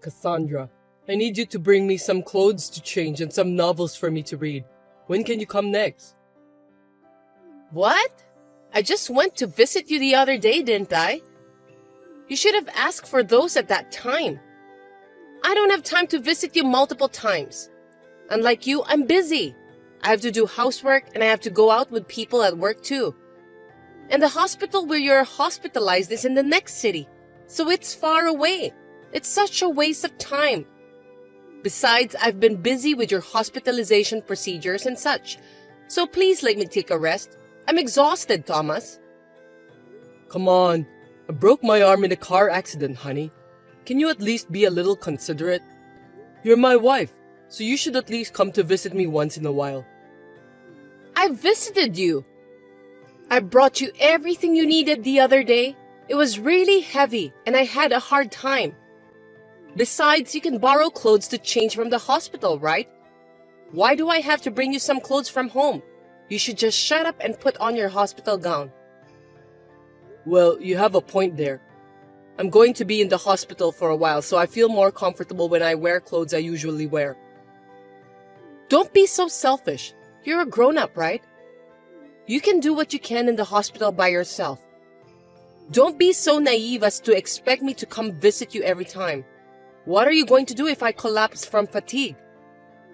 Cassandra, I need you to bring me some clothes to change and some novels for me to read. When can you come next? What? I just went to visit you the other day, didn't I? You should have asked for those at that time. I don't have time to visit you multiple times. Unlike you, I'm busy. I have to do housework and I have to go out with people at work too. And the hospital where you're hospitalized is in the next city, so it's far away. It's such a waste of time. Besides, I've been busy with your hospitalization procedures and such, so please let me take a rest. I'm exhausted, Thomas. Come on, I broke my arm in a car accident, honey. Can you at least be a little considerate? You're my wife, so you should at least come to visit me once in a while. I visited you. I brought you everything you needed the other day. It was really heavy and I had a hard time. Besides, you can borrow clothes to change from the hospital, right? Why do I have to bring you some clothes from home? You should just shut up and put on your hospital gown. Well, you have a point there. I'm going to be in the hospital for a while, so I feel more comfortable when I wear clothes I usually wear. Don't be so selfish. You're a grown-up, right? You can do what you can in the hospital by yourself. Don't be so naive as to expect me to come visit you every time. What are you going to do if I collapse from fatigue?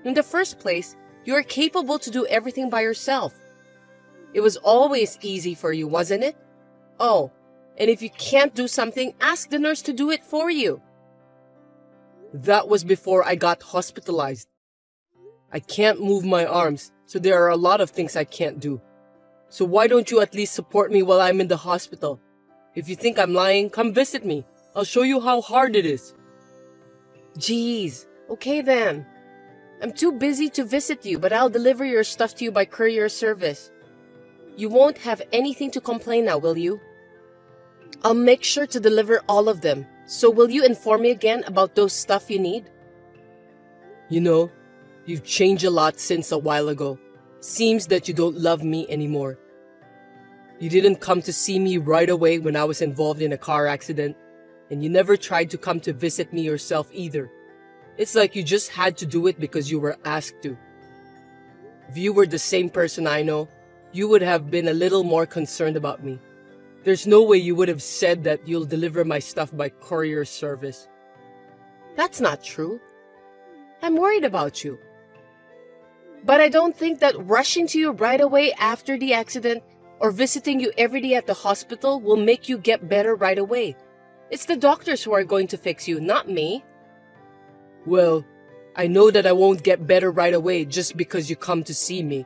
In the first place, you are capable to do everything by yourself. It was always easy for you, wasn't it? Oh, and if you can't do something, ask the nurse to do it for you. That was before I got hospitalized. I can't move my arms, so there are a lot of things I can't do. So why don't you at least support me while I'm in the hospital? If you think I'm lying, come visit me. I'll show you how hard it is. Geez, okay then. I'm too busy to visit you, but I'll deliver your stuff to you by courier service. You won't have anything to complain now, will you? I'll make sure to deliver all of them. So will you inform me again about those stuff you need? You know, you've changed a lot since a while ago. Seems that you don't love me anymore. You didn't come to see me right away when I was involved in a car accident, and you never tried to come to visit me yourself either. It's like you just had to do it because you were asked to. If you were the same person I know, you would have been a little more concerned about me. There's no way you would have said that you'll deliver my stuff by courier service. That's not true. I'm worried about you. But I don't think that rushing to you right away after the accident or visiting you every day at the hospital will make you get better right away. It's the doctors who are going to fix you, not me. Well, I know that I won't get better right away just because you come to see me.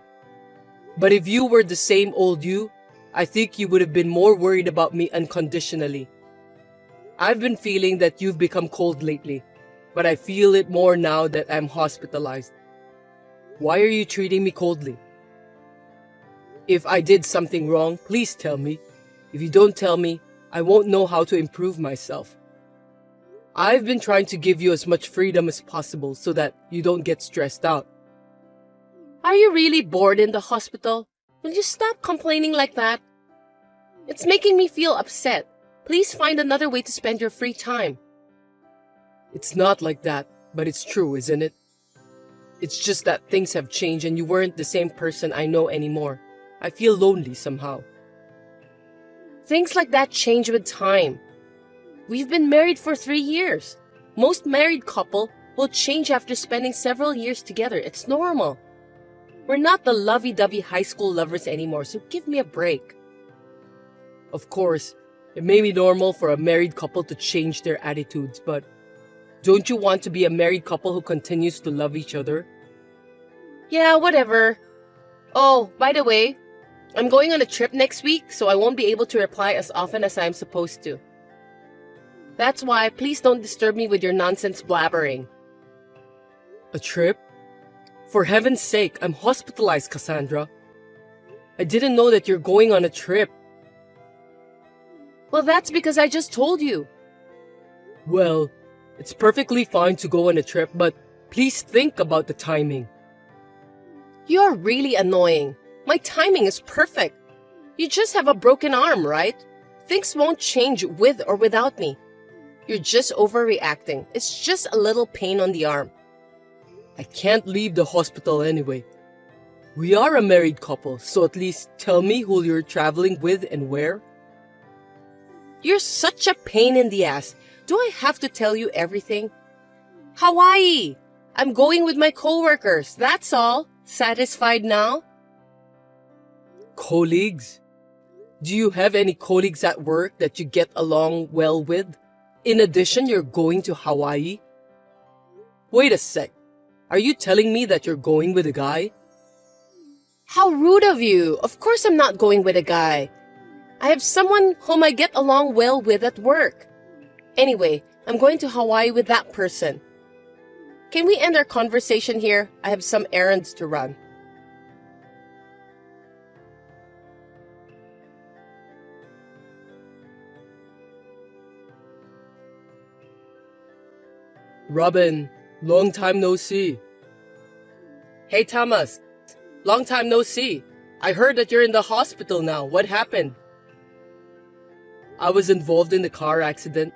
But if you were the same old you, I think you would have been more worried about me unconditionally. I've been feeling that you've become cold lately, but I feel it more now that I'm hospitalized. Why are you treating me coldly? If I did something wrong, please tell me. If you don't tell me, I won't know how to improve myself. I've been trying to give you as much freedom as possible so that you don't get stressed out. Are you really bored in the hospital? Will you stop complaining like that? It's making me feel upset. Please find another way to spend your free time. It's not like that, but it's true, isn't it? It's just that things have changed and you weren't the same person I know anymore. I feel lonely somehow. Things like that change with time. We've been married for 3 years. Most married couple will change after spending several years together. It's normal. We're not the lovey-dovey high school lovers anymore, so give me a break. Of course, it may be normal for a married couple to change their attitudes, but don't you want to be a married couple who continues to love each other? Yeah, whatever. Oh, by the way, I'm going on a trip next week, so I won't be able to reply as often as I'm supposed to. That's why please don't disturb me with your nonsense blabbering. A trip? For heaven's sake, I'm hospitalized, Cassandra. I didn't know that you're going on a trip. Well, that's because I just told you. Well, it's perfectly fine to go on a trip, but please think about the timing. You're really annoying. My timing is perfect. You just have a broken arm, right? Things won't change with or without me. You're just overreacting. It's just a little pain on the arm. I can't leave the hospital anyway. We are a married couple, so at least tell me who you're traveling with and where. You're such a pain in the ass. Do I have to tell you everything? Hawaii! I'm going with my coworkers, that's all. Satisfied now? Colleagues? Do you have any colleagues at work that you get along well with? In addition, you're going to Hawaii? Wait a sec. Are you telling me that you're going with a guy? How rude of you! Of course I'm not going with a guy. I have someone whom I get along well with at work. Anyway, I'm going to Hawaii with that person. Can we end our conversation here? I have some errands to run. Robin, long time no see. Hey Thomas, long time no see. I heard that you're in the hospital now. What happened? I was involved in the car accident.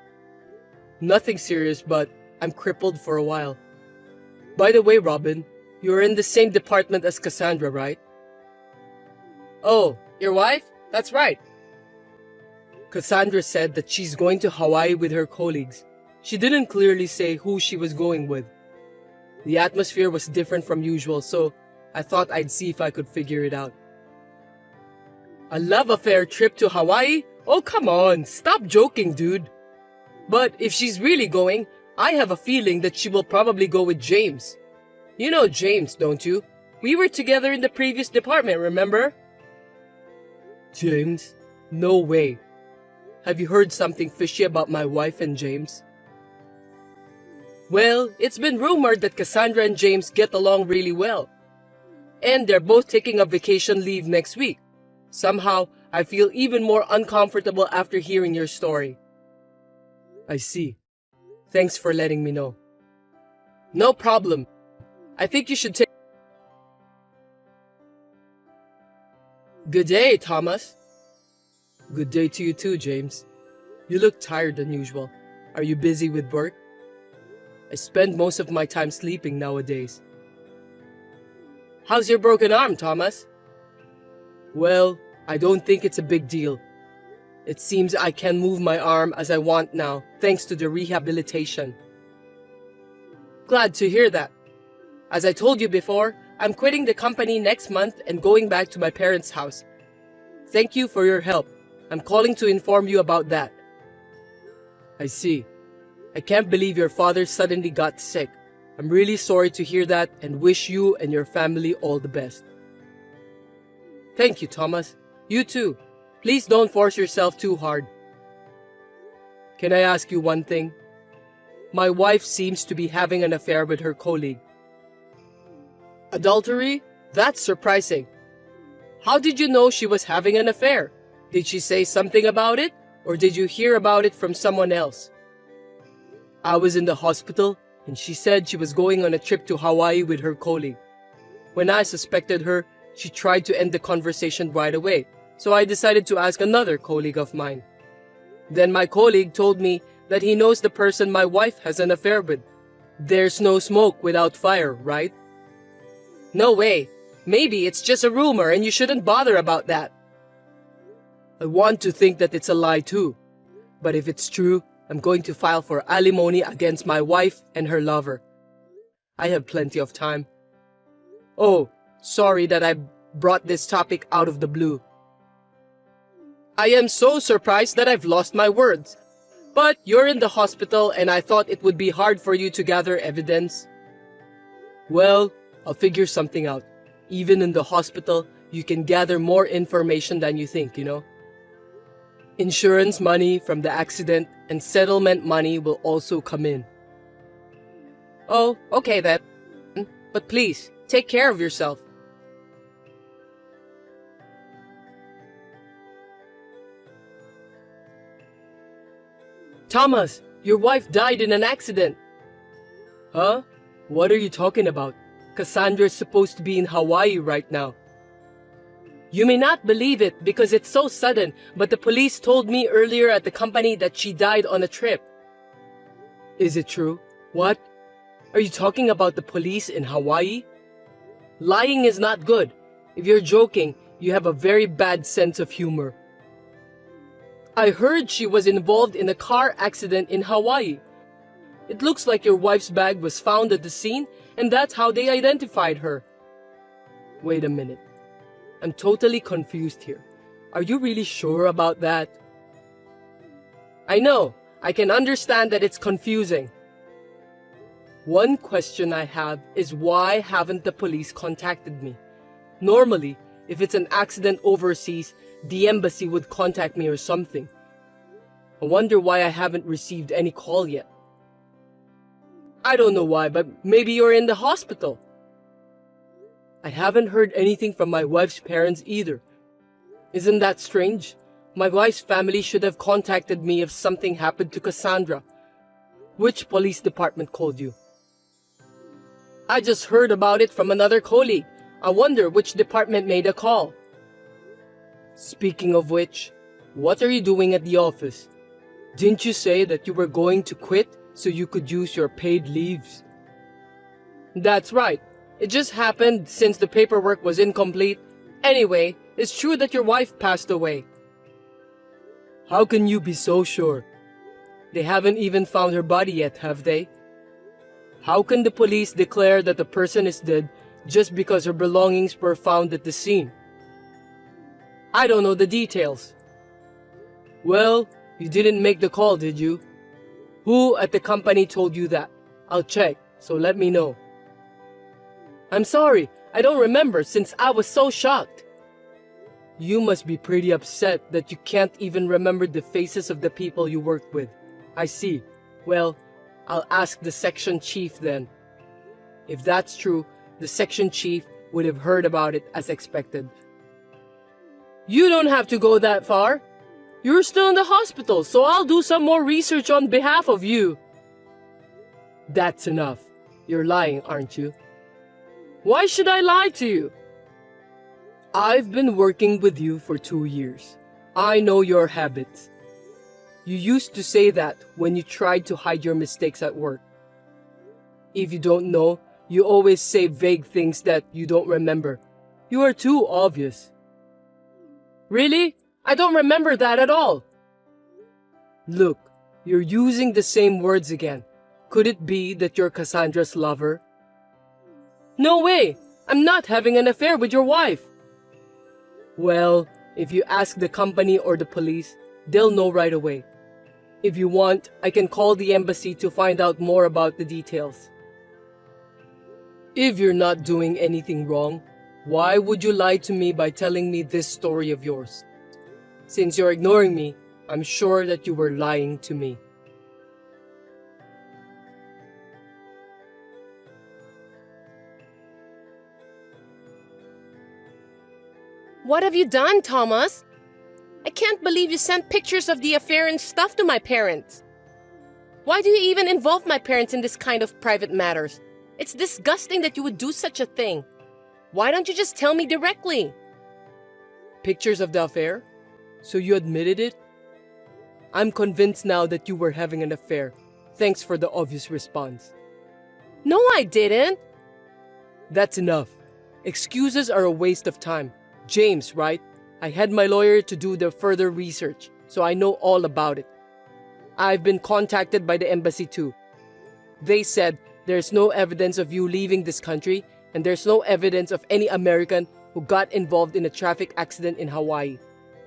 Nothing serious, but I'm crippled for a while. By the way, Robin, you're in the same department as Cassandra, right? Oh, your wife? That's right. Cassandra said that she's going to Hawaii with her colleagues. She didn't clearly say who she was going with. The atmosphere was different from usual, so I thought I'd see if I could figure it out. A love affair trip to Hawaii? Oh, come on, stop joking, dude. But if she's really going, I have a feeling that she will probably go with James. You know James, don't you? We were together in the previous department, remember? James? No way. Have you heard something fishy about my wife and James? Well, it's been rumored that Cassandra and James get along really well. And they're both taking a vacation leave next week. Somehow, I feel even more uncomfortable after hearing your story. I see. Thanks for letting me know. No problem. I think you should take... Good day, Thomas. Good day to you too, James. You look tired than usual. Are you busy with work? I spend most of my time sleeping nowadays. How's your broken arm, Thomas? Well, I don't think it's a big deal. It seems I can move my arm as I want now, thanks to the rehabilitation. Glad to hear that. As I told you before, I'm quitting the company next month and going back to my parents' house. Thank you for your help. I'm calling to inform you about that. I see. I can't believe your father suddenly got sick. I'm really sorry to hear that and wish you and your family all the best. Thank you, Thomas. You too. Please don't force yourself too hard. Can I ask you one thing? My wife seems to be having an affair with her colleague. Adultery? That's surprising. How did you know she was having an affair? Did she say something about it? Or did you hear about it from someone else? I was in the hospital, and she said she was going on a trip to Hawaii with her colleague. When I suspected her, she tried to end the conversation right away, so I decided to ask another colleague of mine. Then my colleague told me that he knows the person my wife has an affair with. There's no smoke without fire, right? No way. Maybe it's just a rumor and you shouldn't bother about that. I want to think that it's a lie too. But if it's true, I'm going to file for alimony against my wife and her lover. I have plenty of time. Oh, sorry that I brought this topic out of the blue. I am so surprised that I've lost my words. But you're in the hospital and I thought it would be hard for you to gather evidence. Well, I'll figure something out. Even in the hospital, you can gather more information than you think, you know? Insurance money from the accident and settlement money will also come in. Oh, okay then. But please, take care of yourself. Thomas, your wife died in an accident. Huh? What are you talking about? Cassandra is supposed to be in Hawaii right now. You may not believe it because it's so sudden, but the police told me earlier at the company that she died on a trip. Is it true? What? Are you talking about the police in Hawaii? Lying is not good. If you're joking, you have a very bad sense of humor. I heard she was involved in a car accident in Hawaii. It looks like your wife's bag was found at the scene, and that's how they identified her. Wait a minute. I'm totally confused here. Are you really sure about that? I know. I can understand that it's confusing. One question I have is why haven't the police contacted me? Normally, if it's an accident overseas, the embassy would contact me or something. I wonder why I haven't received any call yet. I don't know why, but maybe you're in the hospital. I haven't heard anything from my wife's parents either. Isn't that strange? My wife's family should have contacted me if something happened to Cassandra. Which police department called you? I just heard about it from another colleague. I wonder which department made a call. Speaking of which, what are you doing at the office? Didn't you say that you were going to quit so you could use your paid leaves? That's right. It just happened since the paperwork was incomplete. Anyway, it's true that your wife passed away. How can you be so sure? They haven't even found her body yet, have they? How can the police declare that the person is dead just because her belongings were found at the scene? I don't know the details. Well, you didn't make the call, did you? Who at the company told you that? I'll check, so let me know. I'm sorry, I don't remember since I was so shocked. You must be pretty upset that you can't even remember the faces of the people you worked with. I see. Well, I'll ask the section chief then. If that's true, the section chief would have heard about it as expected. You don't have to go that far. You're still in the hospital, so I'll do some more research on behalf of you. That's enough. You're lying, aren't you? Why should I lie to you? I've been working with you for 2 years. I know your habits. You used to say that when you tried to hide your mistakes at work. If you don't know, you always say vague things that you don't remember. You are too obvious. Really? I don't remember that at all. Look, you're using the same words again. Could it be that you're Cassandra's lover? No way! I'm not having an affair with your wife. Well, if you ask the company or the police, they'll know right away. If you want, I can call the embassy to find out more about the details. If you're not doing anything wrong, why would you lie to me by telling me this story of yours? Since you're ignoring me, I'm sure that you were lying to me. What have you done, Thomas? I can't believe you sent pictures of the affair and stuff to my parents. Why do you even involve my parents in this kind of private matters? It's disgusting that you would do such a thing. Why don't you just tell me directly? Pictures of the affair? So you admitted it? I'm convinced now that you were having an affair. Thanks for the obvious response. No, I didn't. That's enough. Excuses are a waste of time. James, right? I had my lawyer to do the further research, so I know all about it. I've been contacted by the embassy too. They said there's no evidence of you leaving this country, and there's no evidence of any American who got involved in a traffic accident in Hawaii.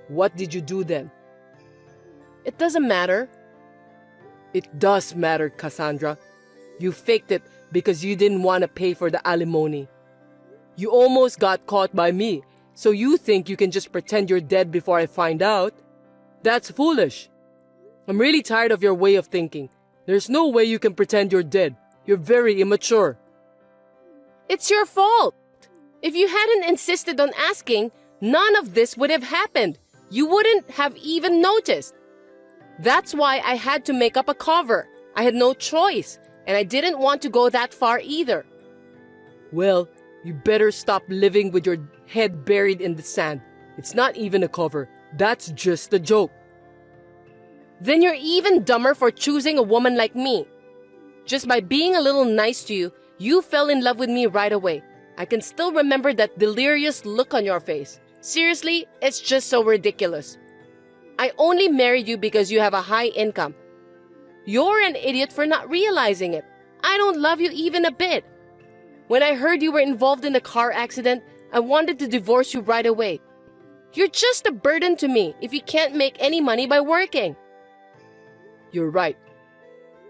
What did you do then? It doesn't matter. It does matter, Cassandra. You faked it because you didn't want to pay for the alimony. You almost got caught by me. So you think you can just pretend you're dead before I find out? That's foolish. I'm really tired of your way of thinking. There's no way you can pretend you're dead. You're very immature. It's your fault. If you hadn't insisted on asking, none of this would have happened. You wouldn't have even noticed. That's why I had to make up a cover. I had no choice, and I didn't want to go that far either. Well, you better stop living with your head buried in the sand. It's not even a cover. That's just a joke. Then you're even dumber for choosing a woman like me. Just by being a little nice to you, you fell in love with me right away. I can still remember that delirious look on your face. Seriously, it's just so ridiculous. I only married you because you have a high income. You're an idiot for not realizing it. I don't love you even a bit. When I heard you were involved in a car accident, I wanted to divorce you right away. You're just a burden to me if you can't make any money by working. You're right.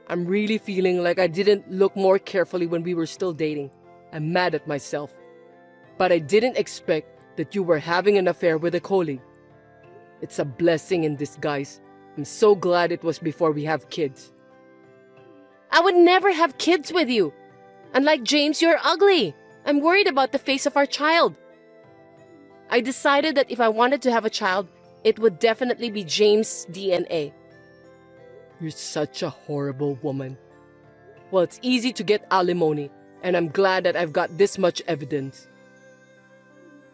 I'm really feeling like I didn't look more carefully when we were still dating. I'm mad at myself. But I didn't expect that you were having an affair with a colleague. It's a blessing in disguise. I'm so glad it was before we have kids. I would never have kids with you. Unlike James, you're ugly. I'm worried about the face of our child. I decided that if I wanted to have a child, it would definitely be James' DNA. You're such a horrible woman. Well, it's easy to get alimony, and I'm glad that I've got this much evidence.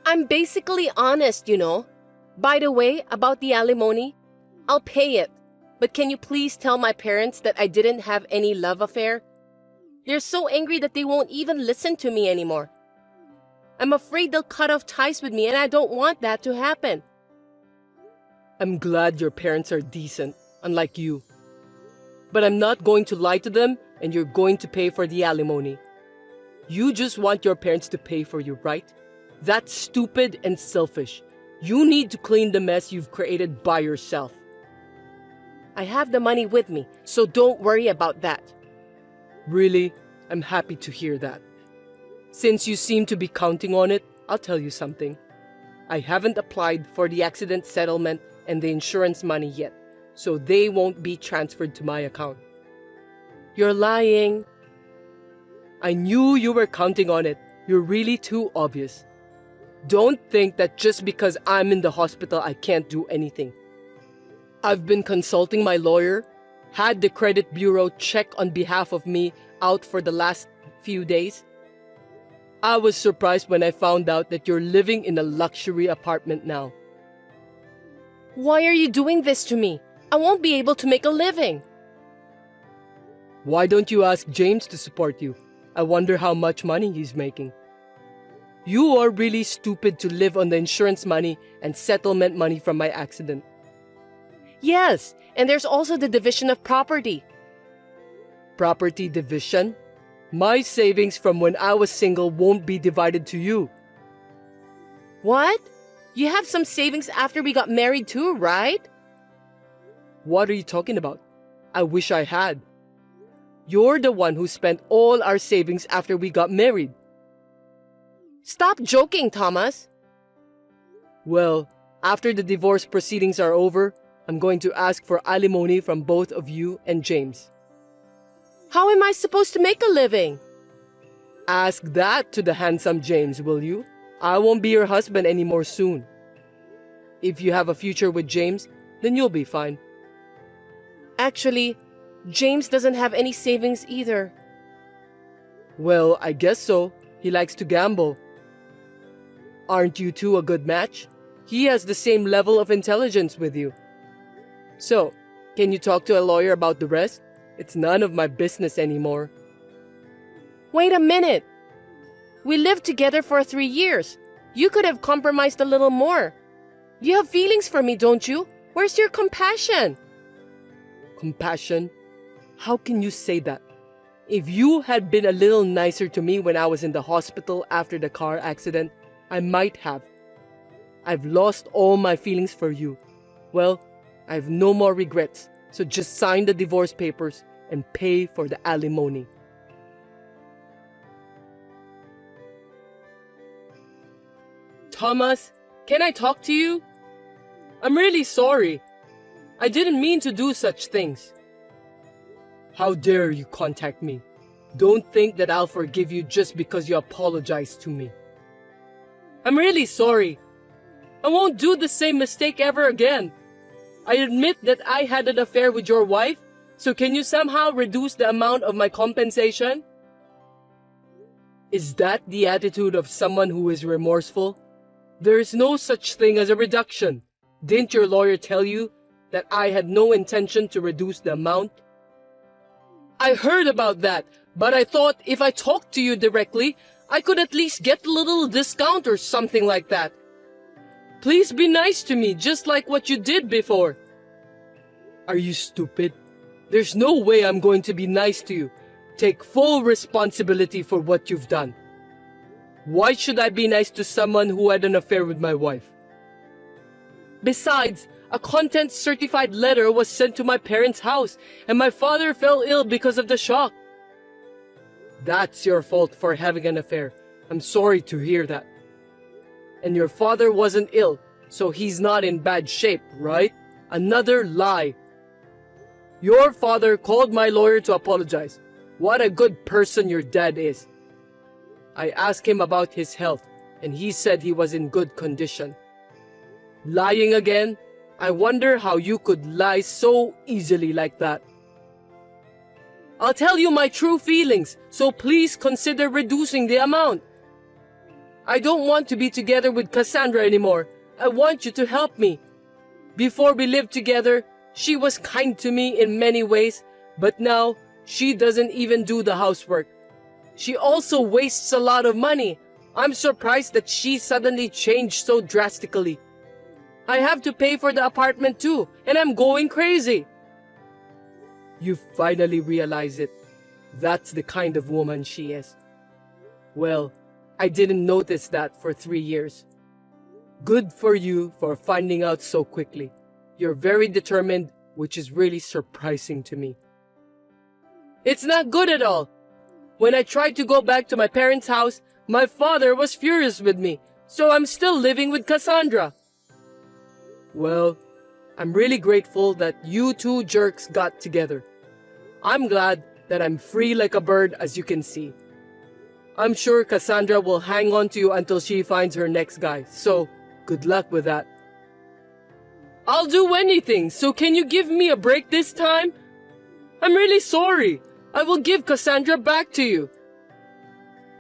I'm basically honest, you know. By the way, about the alimony, I'll pay it. But can you please tell my parents that I didn't have any love affair? They're so angry that they won't even listen to me anymore. I'm afraid they'll cut off ties with me, and I don't want that to happen. I'm glad your parents are decent, unlike you. But I'm not going to lie to them, and you're going to pay for the alimony. You just want your parents to pay for you, right? That's stupid and selfish. You need to clean the mess you've created by yourself. I have the money with me, so don't worry about that. Really? I'm happy to hear that. Since you seem to be counting on it, I'll tell you something. I haven't applied for the accident settlement and the insurance money yet, so they won't be transferred to my account. You're lying. I knew you were counting on it. You're really too obvious. Don't think that just because I'm in the hospital I can't do anything. I've been consulting my lawyer, had the credit bureau check on behalf of me out for the last few days. I was surprised when I found out that you're living in a luxury apartment now. Why are you doing this to me? I won't be able to make a living. Why don't you ask James to support you? I wonder how much money he's making. You are really stupid to live on the insurance money and settlement money from my accident. Yes, and there's also the division of property. Property division? My savings from when I was single won't be divided to you. What? You have some savings after we got married too, right? What are you talking about? I wish I had. You're the one who spent all our savings after we got married. Stop joking, Thomas. Well, after the divorce proceedings are over, I'm going to ask for alimony from both of you and James. How am I supposed to make a living? Ask that to the handsome James, will you? I won't be your husband anymore soon. If you have a future with James, then you'll be fine. Actually, James doesn't have any savings either. Well, I guess so. He likes to gamble. Aren't you two a good match? He has the same level of intelligence with you. So, can you talk to a lawyer about the rest? It's none of my business anymore. Wait a minute. We lived together for 3 years. You could have compromised a little more. You have feelings for me, don't you? Where's your compassion? Compassion? How can you say that? If you had been a little nicer to me when I was in the hospital after the car accident, I might have. I've lost all my feelings for you. Well, I have no more regrets, so just sign the divorce papers and pay for the alimony. Thomas, can I talk to you? I'm really sorry. I didn't mean to do such things. How dare you contact me? Don't think that I'll forgive you just because you apologized to me. I'm really sorry. I won't do the same mistake ever again. I admit that I had an affair with your wife, so can you somehow reduce the amount of my compensation? Is that the attitude of someone who is remorseful? There is no such thing as a reduction. Didn't your lawyer tell you that I had no intention to reduce the amount? I heard about that, but I thought if I talked to you directly, I could at least get a little discount or something like that. Please be nice to me, just like what you did before. Are you stupid? There's no way I'm going to be nice to you. Take full responsibility for what you've done. Why should I be nice to someone who had an affair with my wife? Besides, a content-certified letter was sent to my parents' house, and my father fell ill because of the shock. That's your fault for having an affair. I'm sorry to hear that. And your father wasn't ill, so he's not in bad shape, right? Another lie. Your father called my lawyer to apologize. What a good person your dad is. I asked him about his health, and he said he was in good condition. Lying again? I wonder how you could lie so easily like that. I'll tell you my true feelings, so please consider reducing the amount. I don't want to be together with Cassandra anymore. I want you to help me. Before we lived together, she was kind to me in many ways, but now she doesn't even do the housework. She also wastes a lot of money. I'm surprised that she suddenly changed so drastically. I have to pay for the apartment too, and I'm going crazy. You finally realize it. That's the kind of woman she is. Well, I didn't notice that for 3 years. Good for you for finding out so quickly. You're very determined, which is really surprising to me. It's not good at all. When I tried to go back to my parents' house, my father was furious with me, so I'm still living with Cassandra. Well, I'm really grateful that you two jerks got together. I'm glad that I'm free like a bird, as you can see. I'm sure Cassandra will hang on to you until she finds her next guy, so good luck with that. I'll do anything, so can you give me a break this time? I'm really sorry. I will give Cassandra back to you.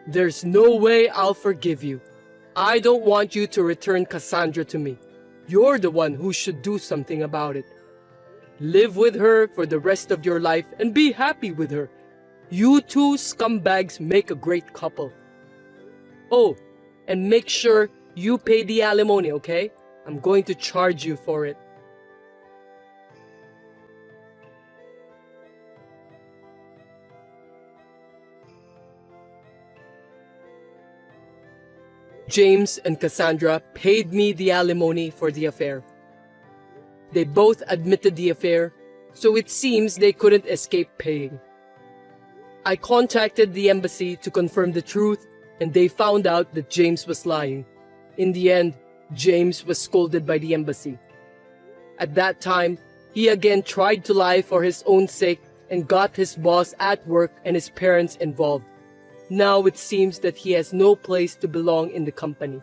There's no way I'll forgive you. I don't want you to return Cassandra to me. You're the one who should do something about it. Live with her for the rest of your life and be happy with her. You two scumbags make a great couple. Oh, and make sure you pay the alimony, okay? I'm going to charge you for it. James and Cassandra paid me the alimony for the affair. They both admitted the affair, so it seems they couldn't escape paying. I contacted the embassy to confirm the truth, and they found out that James was lying. In the end, James was scolded by the embassy. At that time, he again tried to lie for his own sake and got his boss at work and his parents involved. Now it seems that he has no place to belong in the company.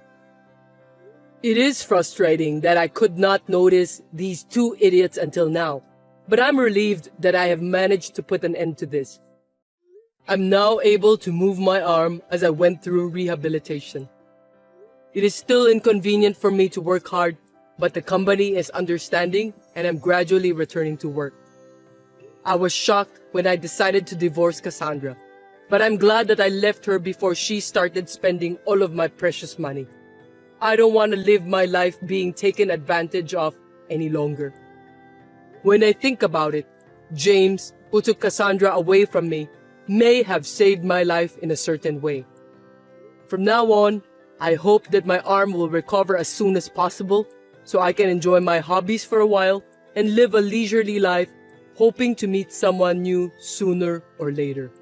It is frustrating that I could not notice these two idiots until now, but I'm relieved that I have managed to put an end to this. I'm now able to move my arm as I went through rehabilitation. It is still inconvenient for me to work hard, but the company is understanding and I'm gradually returning to work. I was shocked when I decided to divorce Cassandra, but I'm glad that I left her before she started spending all of my precious money. I don't want to live my life being taken advantage of any longer. When I think about it, James, who took Cassandra away from me, may have saved my life in a certain way. From now on, I hope that my arm will recover as soon as possible so I can enjoy my hobbies for a while and live a leisurely life, hoping to meet someone new sooner or later.